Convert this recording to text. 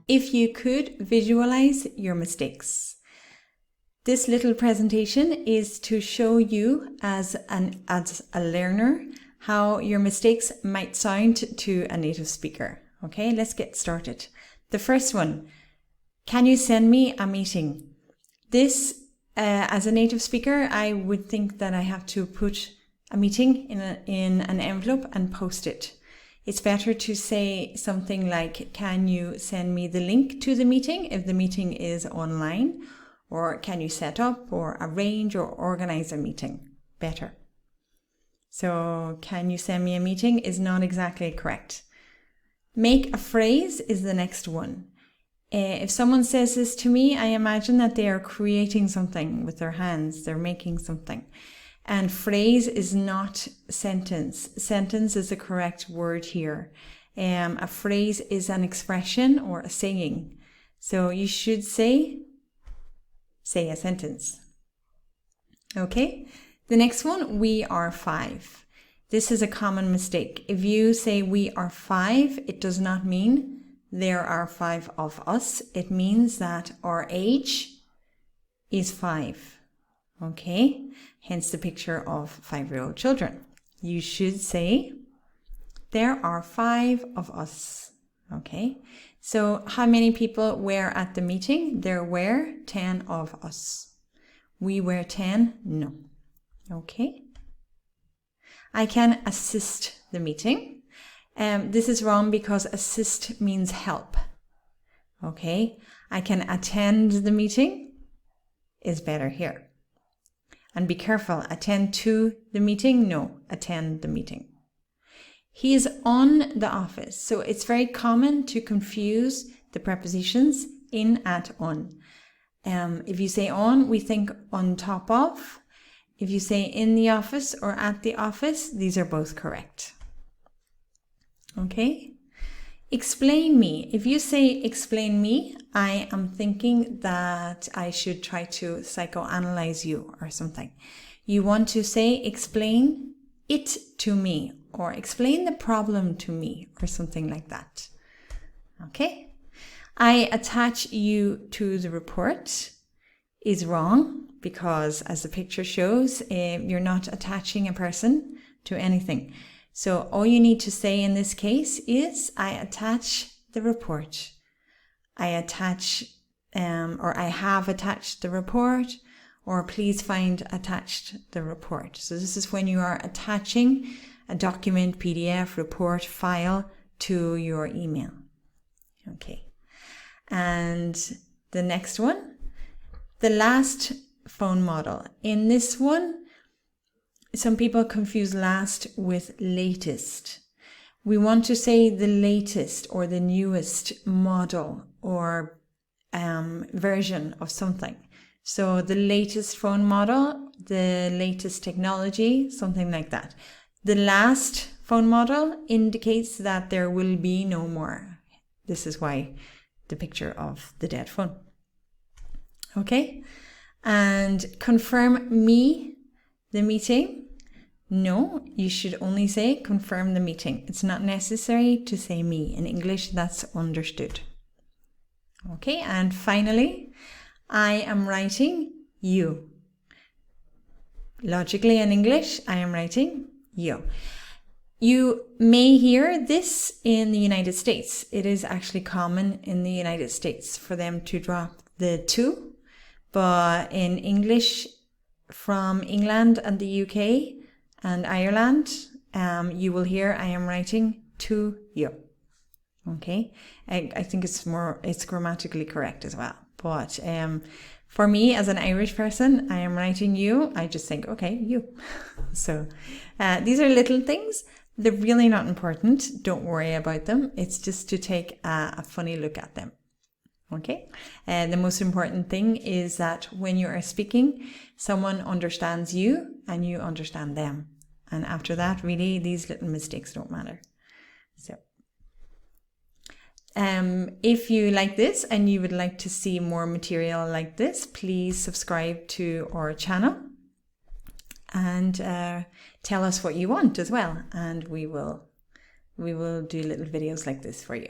If you could visualize your mistakes. This little presentation is to show you as a learner how your mistakes might sound to a native speaker. Okay, let's get started. The first one, can you send me a meeting? This, as a native speaker, I would think that I have to put a meeting in an envelope and post it. It's better to say something like, can you send me the link to the meeting if the meeting is online? Or can you set up or arrange or organize a meeting? Better. So, can you send me a meeting is not exactly correct. Make a phrase is the next one. If someone says this to me, I imagine that they are creating something with their hands. They're making something. And phrase is not sentence. Sentence is the correct word here. A phrase is an expression or a saying. So you should say a sentence. Okay? The next one, we are 5. This is a common mistake. If you say we are 5, it does not mean there are 5 of us. It means that our age is 5. Okay, hence the picture of 5-year-old children. You should say, there are 5 of us. Okay, so how many people were at the meeting? There were 10 of us. We were 10? No. Okay. I can assist the meeting. This is wrong because assist means help. Okay, I can attend the meeting is better here. And be careful, attend to the meeting? No, attend the meeting. He is on the office. So it's very common to confuse the prepositions in, at, on. If you say on, we think on top of. If you say in the office or at the office, these are both correct. Okay? Explain me. If you say explain me, I am thinking that I should try to psychoanalyze you or something. You want to say explain it to me or explain the problem to me or something like that. Okay? I attach you to the report is wrong because as the picture shows, you're not attaching a person to anything. So all you need to say in this case is, I attach the report. I attach, or I have attached the report, or please find attached the report. So this is when you are attaching a document, PDF, report, file to your email. Okay. And the next one, the last phone model. In this one, some people confuse last with latest. We want to say the latest or the newest model or version of something. So the latest phone model, the latest technology, something like that. The last phone model indicates that there will be no more. This is why the picture of the dead phone. Okay? And confirm me the meeting. No, you should only say confirm the meeting. It's not necessary to say me. In English, that's understood. Okay, and finally, I am writing you. Logically in English, I am writing you. You may hear this in the United States. It is actually common in the United States for them to drop the to, but in English from England and the UK and Ireland, you will hear I am writing to you. Okay, I think it's grammatically correct as well. But for me, as an Irish person, I am writing you. I just think, okay, you. So these are little things. They're really not important. Don't worry about them. It's just to take a funny look at them. Okay. The most important thing is that when you are speaking, someone understands you and you understand them. And after that, really, these little mistakes don't matter. So, if you like this and you would like to see more material like this, please subscribe to our channel and tell us what you want as well, and we will do little videos like this for you.